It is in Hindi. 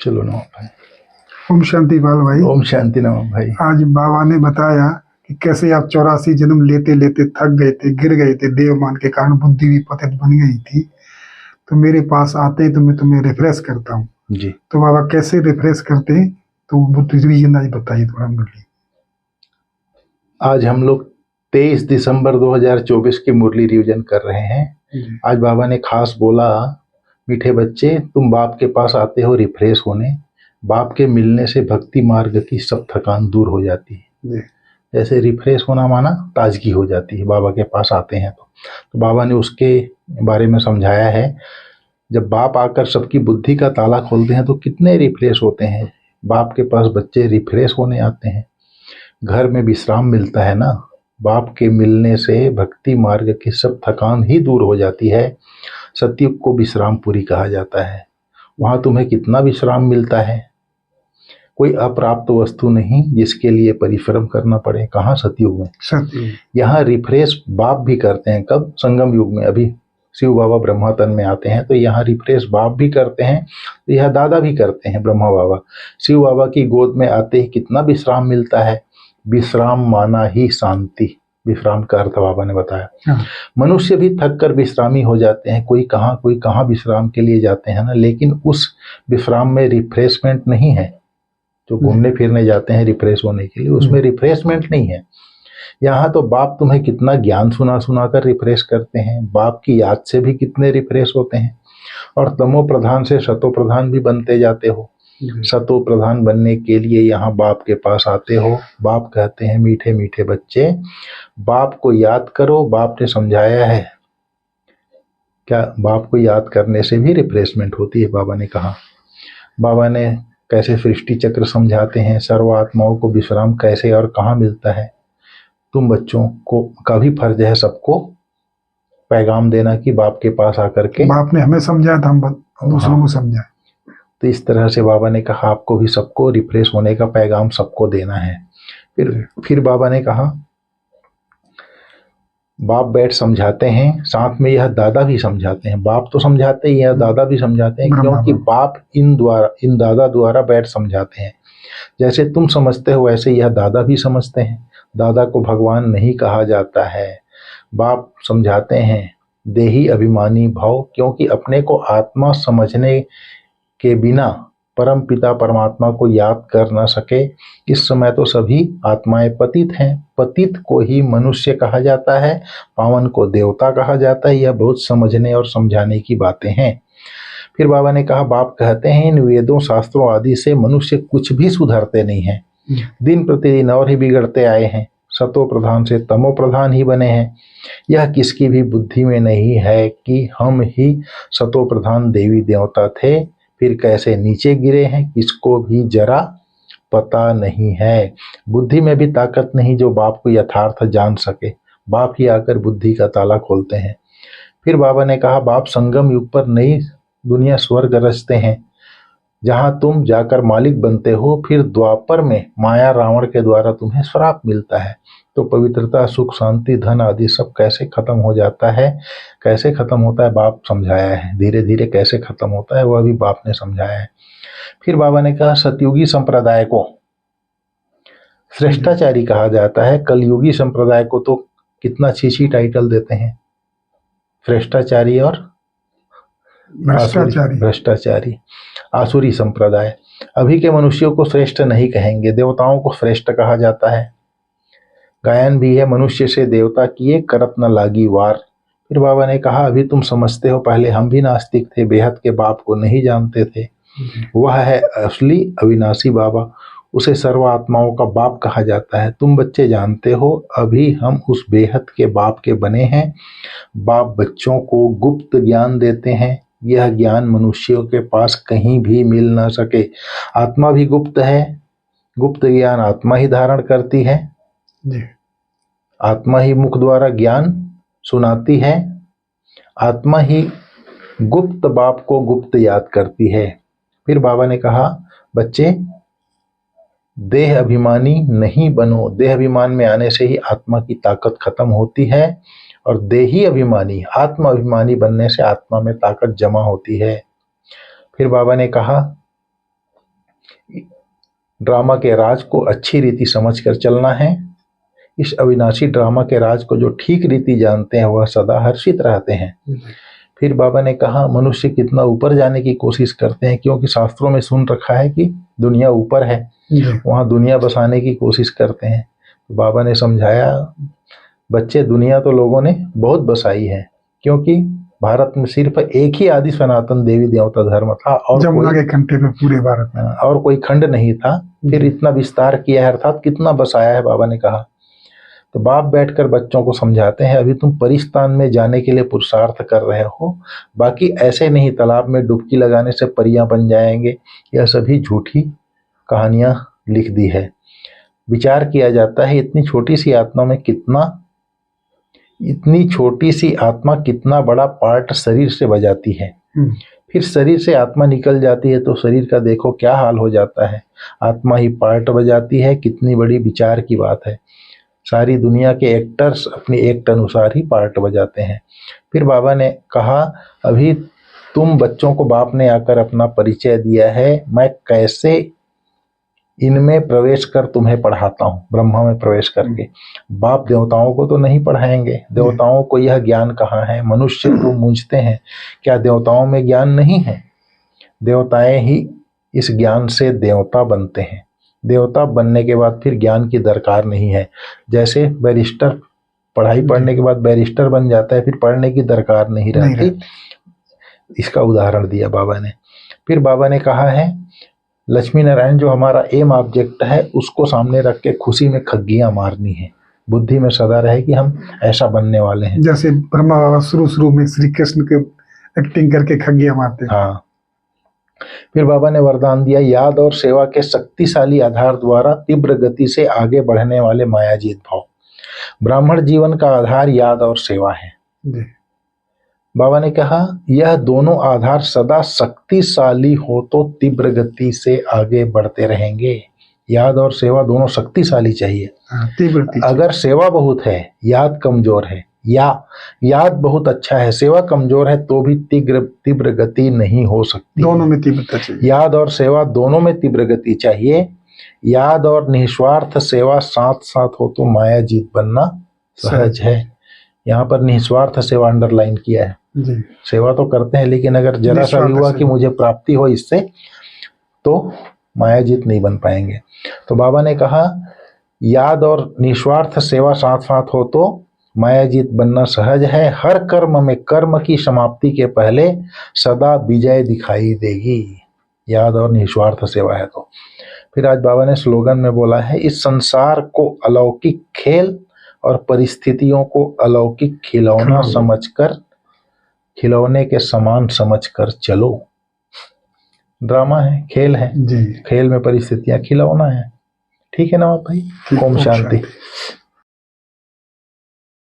चलो नमः भाई। ओम शांति बाल भाई। ओम शांति नमः भाई। आज बाबा ने बताया कि कैसे आप 84 जन्म लेते लेते थक गए थे, गिर गए थे, देवमान के कारण बुद्धि भी पतित बन गई थी, तो मेरे पास आते तो मैं तुम्हें रिफ्रेश करता हूँ जी। तो बाबा कैसे रिफ्रेश करते, तो बुद्धि रिवीजन आज बताइए थोड़ा मुरली। आज हम लोग 23 दिसंबर 2024 की मुरली रिवीजन कर रहे हैं। आज बाबा ने खास बोला, मीठे बच्चे तुम बाप के पास आते हो रिफ्रेश होने, बाप के मिलने से भक्ति मार्ग की सब थकान दूर हो जाती है। जैसे रिफ्रेश होना माना ताजगी हो जाती है, बाबा के पास आते हैं तो बाबा ने उसके बारे में समझाया है। जब बाप आकर सबकी बुद्धि का ताला खोलते हैं तो कितने रिफ्रेश होते हैं। बाप के पास बच्चे रिफ्रेश होने आते हैं, घर में विश्राम मिलता है ना। बाप के मिलने से भक्ति मार्ग की सब थकान ही दूर हो जाती है। सतयुग को विश्रामपुरी कहा जाता है। वहाँ तुम्हें कितना विश्राम मिलता है, कोई अप्राप्त वस्तु नहीं जिसके लिए परिश्रम करना पड़े। कहाँ? सतयुग में। सतयुग यहाँ रिफ्रेश बाप भी करते हैं। कब? संगम युग में। अभी शिव बाबा ब्रह्मा तन में आते हैं तो यहाँ रिफ्रेश बाप भी करते हैं, तो यह दादा भी करते हैं ब्रह्मा बाबा। शिव बाबा की गोद में आते ही कितना विश्राम मिलता है। विश्राम माना ही शांति, विश्राम का अर्थ बाबा ने बताया। मनुष्य भी थक कर विश्रामी हो जाते हैं, कोई कहाँ विश्राम के लिए जाते हैं ना, लेकिन उस विश्राम में रिफ्रेशमेंट नहीं है। जो घूमने फिरने जाते हैं रिफ्रेश होने के लिए, उसमें रिफ्रेशमेंट नहीं है। यहाँ तो बाप तुम्हें कितना ज्ञान सुना कर रिफ्रेश करते हैं, बाप की याद से भी कितने रिफ्रेश होते हैं। और तमो प्रधान से सतो प्रधान भी बनते जाते हो। सतो प्रधान बनने के लिए यहाँ बाप के पास आते हो। बाप कहते हैं, मीठे मीठे बच्चे बाप को याद करो, बाप ने समझाया है। क्या? बाप को याद करने से भी रिफ्रेशमेंट होती है, बाबा ने कहा। बाबा ने कैसे सृष्टि चक्र समझाते हैं, सर्व आत्माओं को विश्राम कैसे और कहाँ मिलता है। तुम बच्चों को का भी फर्ज है सबको पैगाम देना कि बाप के पास आकर के, बाप ने हमें समझाया था, हम दूसरों को समझाए। तो इस तरह से बाबा ने कहा आपको भी सबको रिफ्रेश होने का पैगाम सबको देना है। फिर बाबा ने कहा, बाप बैठ समझाते हैं, साथ में यह दादा भी समझाते हैं। बाप तो समझाते ही, यह दादा भी समझाते हैं, क्योंकि बाप इन दादा द्वारा बैठ समझाते हैं। जैसे तुम समझते हो वैसे यह दादा भी समझते हैं। दादा को भगवान नहीं कहा जाता है। बाप समझाते हैं देही अभिमानी भाव, क्योंकि अपने को आत्मा समझने के बिना परम पिता परमात्मा को याद कर न सके। इस समय तो सभी आत्माएं पतित हैं। पतित को ही मनुष्य कहा जाता है, पावन को देवता कहा जाता है। यह बहुत समझने और समझाने की बातें हैं। फिर बाबा ने कहा, बाप कहते हैं इन वेदों शास्त्रों आदि से मनुष्य कुछ भी सुधरते नहीं हैं, दिन प्रतिदिन और ही बिगड़ते आए हैं। सतो प्रधान से तमो प्रधान ही बने हैं। यह किसकी भी बुद्धि में नहीं है कि हम ही सतो प्रधान देवी देवता थे, फिर कैसे नीचे गिरे हैं, किसको भी जरा पता नहीं है। बुद्धि में भी ताकत नहीं जो बाप को यथार्थ जान सके। बाप ही आकर बुद्धि का ताला खोलते हैं। फिर बाबा ने कहा, बाप संगम युग पर नई दुनिया स्वर्ग रचते हैं, जहां तुम जाकर मालिक बनते हो। फिर द्वापर में माया रावण के द्वारा तुम्हें श्राप मिलता है। तो पवित्रता, सुख, शांति, धन आदि सब कैसे खत्म हो जाता है, कैसे खत्म होता है, बाप समझाया है। धीरे धीरे कैसे खत्म होता है वह भी बाप ने समझाया है। फिर बाबा ने कहा, सतयुगी संप्रदाय को श्रेष्ठाचारी कहा जाता है। कलयुगी संप्रदाय को तो कितना छीछी टाइटल देते हैं, श्रेष्ठाचारी और भ्रष्टाचारी, आसुरी संप्रदाय। अभी के मनुष्यों को श्रेष्ठ नहीं कहेंगे, देवताओं को श्रेष्ठ कहा जाता है। गायन भी है, मनुष्य से देवता किए करत न लागी वार। फिर बाबा ने कहा, अभी तुम समझते हो, पहले हम भी नास्तिक थे, बेहद के बाप को नहीं जानते थे। वह है असली अविनाशी बाबा, उसे सर्व आत्माओं का बाप कहा जाता है। तुम बच्चे जानते हो, अभी हम उस बेहद के बाप के बने हैं। बाप बच्चों को गुप्त ज्ञान देते हैं। यह ज्ञान मनुष्यों के पास कहीं भी मिल ना सके। आत्मा भी गुप्त है, गुप्त ज्ञान आत्मा ही धारण करती है। आत्मा ही मुख द्वारा ज्ञान सुनाती है। आत्मा ही गुप्त बाप को गुप्त याद करती है। फिर बाबा ने कहा, बच्चे देह अभिमानी नहीं बनो। देह अभिमान में आने से ही आत्मा की ताकत खत्म होती है, और देही अभिमानी, आत्मा अभिमानी बनने से आत्मा में ताकत जमा होती है। फिर बाबा ने कहा, ड्रामा के राज को अच्छी रीति समझकर चलना है। इस अविनाशी ड्रामा के राज को जो ठीक रीति जानते हैं वह सदा हर्षित रहते हैं। फिर बाबा ने कहा मनुष्य कितना ऊपर जाने की कोशिश करते हैं, क्योंकि शास्त्रों में सुन रखा है कि दुनिया ऊपर है, वहाँ दुनिया बसाने की कोशिश करते हैं। तो बाबा ने समझाया बच्चे, दुनिया तो लोगों ने बहुत बसाई है, क्योंकि भारत में सिर्फ एक ही आदि सनातन देवी देवता धर्म था और जमुना के कंठे पे पूरे भारत में और कोई खंड नहीं था। फिर इतना विस्तार किया है, अर्थात कितना बसाया है बाबा ने कहा। तो बाप बैठकर बच्चों को समझाते हैं अभी तुम परिस्तान में जाने के लिए पुरुषार्थ कर रहे हो, बाकी ऐसे नहीं तालाब में डुबकी लगाने से परियां बन जाएंगे, यह सभी झूठी कहानियां लिख दी है। विचार किया जाता है इतनी छोटी सी आत्मा कितना बड़ा पार्ट शरीर से बजाती है। फिर शरीर से आत्मा निकल जाती है तो शरीर का देखो क्या हाल हो जाता है। आत्मा ही पार्ट बजाती है, कितनी बड़ी विचार की बात है। सारी दुनिया के एक्टर्स अपनी एक्ट अनुसार ही पार्ट बजाते हैं। फिर बाबा ने कहा अभी तुम बच्चों को बाप ने आकर अपना परिचय दिया है, मैं कैसे इनमें प्रवेश कर तुम्हें पढ़ाता हूँ। ब्रह्मा में प्रवेश करके बाप देवताओं को तो नहीं पढ़ाएंगे, देवताओं को यह ज्ञान कहाँ है। मनुष्य तो मूझते हैं क्या देवताओं में ज्ञान नहीं है। देवताएं ही इस ज्ञान से देवता बनते हैं। देवता बनने के बाद फिर ज्ञान की दरकार नहीं है। जैसे बैरिस्टर पढ़ाई पढ़ने के बाद बैरिस्टर बन जाता है, फिर पढ़ने की दरकार नहीं रहती। इसका उदाहरण दिया बाबा ने। फिर बाबा ने कहा है लक्ष्मी नारायण जो हमारा एम ऑब्जेक्ट है उसको सामने रख के खुशी में खग्गियां मारनी है। बुद्धि में सदा रहे कि हम ऐसा बनने वाले हैं। जैसे ब्रह्मा बाबा शुरू में श्री कृष्ण के एक्टिंग करके खग्गियां मारते। हाँ। फिर बाबा ने वरदान दिया याद और सेवा के शक्तिशाली आधार द्वारा तीव्र गति से आगे बढ़ने वाले मायाजीत भाव। ब्राह्मण जीवन का आधार याद और सेवा है। बाबा ने कहा यह दोनों आधार सदा शक्तिशाली हो तो तीव्र गति से आगे बढ़ते रहेंगे। याद और सेवा दोनों शक्तिशाली चाहिए। अगर सेवा बहुत है, याद कमजोर है, या याद बहुत अच्छा है, सेवा कमजोर है तो भी तीव्र गति नहीं हो सकती। दोनों में तीव्रता चाहिए। याद और सेवा दोनों में तीव्र गति चाहिए। याद और निस्वार्थ सेवा साथ साथ हो तो माया जीत बनना सहज है। यहाँ पर निस्वार्थ सेवा अंडरलाइन किया है। सेवा तो करते हैं लेकिन अगर जरा सा भी हुआ कि मुझे प्राप्ति हो इससे तो माया जीत नहीं बन पाएंगे। तो बाबा ने कहा याद और निस्वार्थ सेवा साथ साथ हो तो माया जीत बनना सहज है। हर कर्म में कर्म की समाप्ति के पहले सदा विजय दिखाई देगी। याद और निस्वार्थ सेवा है तो। फिर आज बाबा ने स्लोगन में बोला है इस संसार को अलौकिक खेल और परिस्थितियों को अलौकिक खिलौना समझकर खिलौने के समान समझकर चलो। ड्रामा है, खेल है, खेल में परिस्थितियां खिलौना है। ठीक है ना भाई। ओम शांति।